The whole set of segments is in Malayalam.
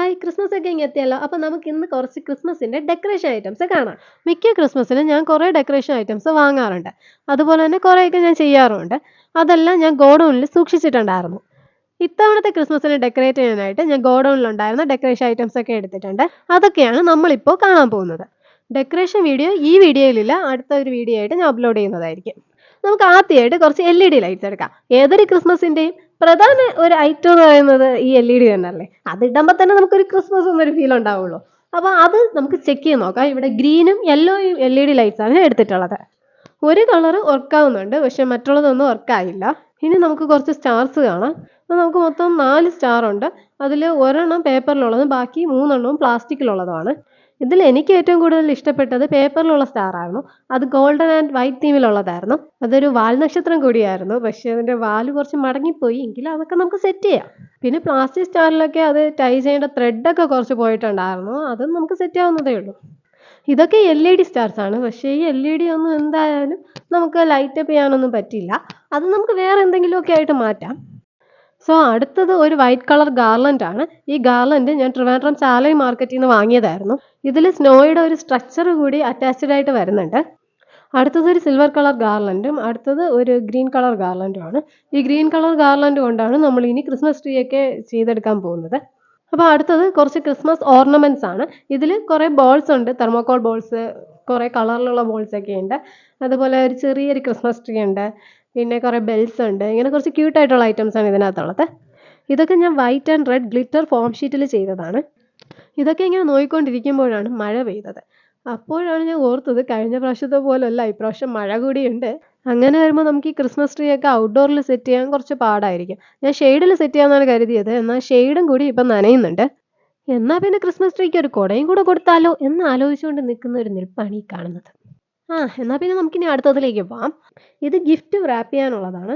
ഹായ് ക്രിസ്മസ് ഒക്കെ ഇങ്ങ് എത്തിയല്ലോ. അപ്പോൾ നമുക്ക് ഇന്ന് കുറച്ച് ക്രിസ്മസിൻ്റെ ഡെക്കറേഷൻ ഐറ്റംസ് കാണാം. മിക്ക ക്രിസ്മസിനും ഞാൻ കുറേ ഡെക്കറേഷൻ ഐറ്റംസ് വാങ്ങാറുണ്ട്. അതുപോലെ തന്നെ കുറേയൊക്കെ ഞാൻ ചെയ്യാറുമുണ്ട്. അതെല്ലാം ഞാൻ ഗോഡൗണിൽ സൂക്ഷിച്ചിട്ടുണ്ടായിരുന്നു. ഇത്തവണത്തെ ക്രിസ്മസിന് ഡെക്കറേറ്റ് ചെയ്യാനായിട്ട് ഞാൻ ഗോഡൗണിലുണ്ടായിരുന്ന ഡെക്കറേഷൻ ഐറ്റംസ് ഒക്കെ എടുത്തിട്ടുണ്ട്. അതൊക്കെയാണ് നമ്മളിപ്പോൾ കാണാൻ പോകുന്നത്. ഡെക്കറേഷൻ വീഡിയോ ഈ വീഡിയോയിലില്ല, അടുത്ത ഒരു വീഡിയോ ആയിട്ട് ഞാൻ അപ്ലോഡ് ചെയ്യുന്നതായിരിക്കും. നമുക്ക് ആദ്യമായിട്ട് കുറച്ച് LED ലൈറ്റ്സ് എടുക്കാം. ഏതൊരു ക്രിസ്മസിൻ്റെയും പ്രധാന ഒരു ഐറ്റം എന്ന് പറയുന്നത് ഈ LED തന്നെയല്ലേ. അതിടുമ്പോൾ തന്നെ നമുക്കൊരു ക്രിസ്മസ് എന്നൊരു ഫീൽ ഉണ്ടാവുള്ളൂ. അപ്പോൾ അത് നമുക്ക് ചെക്ക് ചെയ്ത് നോക്കാം. ഇവിടെ ഗ്രീനും യെല്ലോയും LED ലൈറ്റ്സ് ആണ് എടുത്തിട്ടുള്ളത്. ഒരു കളർ വർക്കാവുന്നുണ്ട്, പക്ഷെ മറ്റുള്ളതൊന്നും വർക്കായില്ല. ഇനി നമുക്ക് കുറച്ച് സ്റ്റാർസ് കാണാം. അപ്പോൾ നമുക്ക് മൊത്തം 4 സ്റ്റാർ ഉണ്ട്. അതിൽ ഒരെണ്ണം പേപ്പറിലുള്ളതും ബാക്കി 3 എണ്ണവും പ്ലാസ്റ്റിക്കിലുള്ളതുമാണ്. ഇതിൽ എനിക്ക് ഏറ്റവും കൂടുതൽ ഇഷ്ടപ്പെട്ടത് പേപ്പറിലുള്ള സ്റ്റാർ ആയിരുന്നു. അത് ഗോൾഡൻ ആൻഡ് വൈറ്റ് തീമിലുള്ളതായിരുന്നു. അതൊരു വാൽ നക്ഷത്രം കൂടിയായിരുന്നു, പക്ഷേ അതിൻ്റെ വാല് കുറച്ച് മടങ്ങിപ്പോയി. എങ്കിലും അതൊക്കെ നമുക്ക് സെറ്റ് ചെയ്യാം. പിന്നെ പ്ലാസ്റ്റിക് സ്റ്റാറിലൊക്കെ അത് ടൈ ചെയ്യേണ്ട ത്രെഡൊക്കെ കുറച്ച് പോയിട്ടുണ്ടായിരുന്നു. അതും നമുക്ക് സെറ്റ് ആവുന്നതേ ഉള്ളൂ. ഇതൊക്കെ LED സ്റ്റാർസ് ആണ്, പക്ഷേ ഈ LED ഒന്നും എന്തായാലും നമുക്ക് ലൈറ്റപ്പ് ചെയ്യാനൊന്നും പറ്റില്ല. അത് നമുക്ക് വേറെ എന്തെങ്കിലുമൊക്കെ ആയിട്ട് മാറ്റാം. സോ അടുത്തത് ഒരു വൈറ്റ് കളർ ഗാർലൻഡ് ആണ്. ഈ ഗാർലൻഡ് ഞാൻ ട്രിവാൻഡ്രം ചാലൈ മാർക്കറ്റിൽ നിന്ന് വാങ്ങിയതായിരുന്നു. ഇതിൽ സ്നോയുടെ ഒരു സ്ട്രക്ചർ കൂടി അറ്റാച്ച്ഡ് ആയിട്ട് വരുന്നുണ്ട്. അടുത്തത് ഒരു സിൽവർ കളർ ഗാർലൻഡും അടുത്തത് ഒരു ഗ്രീൻ കളർ ഗാർലൻഡും ആണ്. ഈ ഗ്രീൻ കളർ ഗാർലൻഡ് കൊണ്ടാണ് നമ്മൾ ഇനി ക്രിസ്മസ് ട്രീ ഒക്കെ ചെയ്തെടുക്കാൻ പോകുന്നത്. അപ്പോൾ അടുത്തത് കുറച്ച് ക്രിസ്മസ് ഓർണമെൻറ്റ്സ് ആണ്. ഇതിൽ കുറേ ബോൾസ് ഉണ്ട്, തെർമോക്കോൾ ബോൾസ്, കുറേ കളറിലുള്ള ബോൾസ് ഒക്കെ ഉണ്ട്. അതുപോലെ ഒരു ചെറിയൊരു ക്രിസ്മസ് ട്രീ ഉണ്ട്, പിന്നെ കുറേ ബെൽസ് ഉണ്ട്. ഇങ്ങനെ കുറച്ച് ക്യൂട്ടായിട്ടുള്ള ഐറ്റംസ് ആണ് ഇതിനകത്തുള്ളത്. ഇതൊക്കെ ഞാൻ white and red glitter form ഷീറ്റിൽ ചെയ്തതാണ്. ഇതൊക്കെ ഇങ്ങനെ നോക്കിക്കൊണ്ടിരിക്കുമ്പോഴാണ് മഴ പെയ്തത്. അപ്പോഴാണ് ഞാൻ ഓർത്തത് കഴിഞ്ഞ പ്രാവശ്യത്തെ പോലല്ല, ഇപ്രാവശ്യം മഴ കൂടിയുണ്ട്. അങ്ങനെ വരുമ്പോൾ നമുക്ക് ഈ ക്രിസ്മസ് ട്രീ ഒക്കെ ഔട്ട്ഡോറിൽ സെറ്റ് ചെയ്യാൻ കുറച്ച് പാടായിരിക്കും. ഞാൻ ഷെയ്ഡിൽ സെറ്റ് ചെയ്യാമെന്നാണ് കരുതിയത്, എന്നാൽ ഷെയ്ഡും കൂടി ഇപ്പം നനയുന്നുണ്ട്. എന്നാൽ പിന്നെ ക്രിസ്മസ് ട്രീക്ക് ഒരു കുടയും കൂടെ കൊടുത്താലോ എന്ന് ആലോചിച്ചുകൊണ്ട് നിൽക്കുന്ന ഒരു നിൽപ്പാണ് ഈ കാണുന്നത്. എന്നാൽ പിന്നെ നമുക്കിനി അടുത്തതിലേക്ക് പോകാം. ഇത് ഗിഫ്റ്റ് റാപ്പ് ചെയ്യാനുള്ളതാണ്.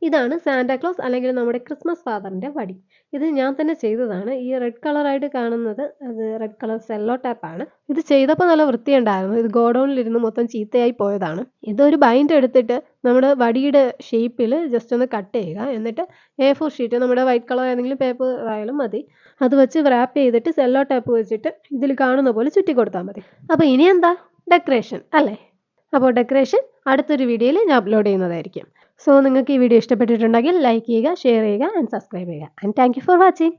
ഇതാണ് സാന്റാക്ലോസ് അല്ലെങ്കിൽ നമ്മുടെ ക്രിസ്മസ് ഫാദറിൻ്റെ വടി. ഇത് ഞാൻ തന്നെ ചെയ്തതാണ്. ഈ റെഡ് കളറായിട്ട് കാണുന്നത് അത് റെഡ് കളർ സെല്ലോ ടാപ്പാണ്. ഇത് ചെയ്തപ്പോൾ നല്ല വൃത്തിയുണ്ടായിരുന്നു. ഇത് ഗോഡൗണിലിരുന്ന് മൊത്തം ചീത്തയായി പോയതാണ്. ഇതൊരു ബൈൻഡ് എടുത്തിട്ട് നമ്മുടെ വടിയുടെ ഷേപ്പിൽ ജസ്റ്റ് ഒന്ന് കട്ട് ചെയ്യുക. എന്നിട്ട് A4 ഷീറ്റ്, നമ്മുടെ വൈറ്റ് കളർ ഏതെങ്കിലും പേപ്പർ ആയാലും മതി, അത് വെച്ച് റാപ്പ് ചെയ്തിട്ട് സെല്ലോ ടാപ്പ് വെച്ചിട്ട് ഇതിൽ കാണുന്ന പോലെ ചുറ്റി കൊടുത്താൽ മതി. അപ്പോൾ ഇനി എന്താ ഡെക്കറേഷൻ അല്ലേ. അപ്പോൾ ഡെക്കറേഷൻ അടുത്തൊരു വീഡിയോയിൽ ഞാൻ അപ്ലോഡ് ചെയ്യുന്നതായിരിക്കും. സോ നിങ്ങൾക്ക് ഈ വീഡിയോ ഇഷ്ടപ്പെട്ടിട്ടുണ്ടെങ്കിൽ ലൈക്ക് ചെയ്യുക, ഷെയർ ചെയ്യുക ആൻഡ് സബ്സ്ക്രൈബ് ചെയ്യുക. And thank you for watching.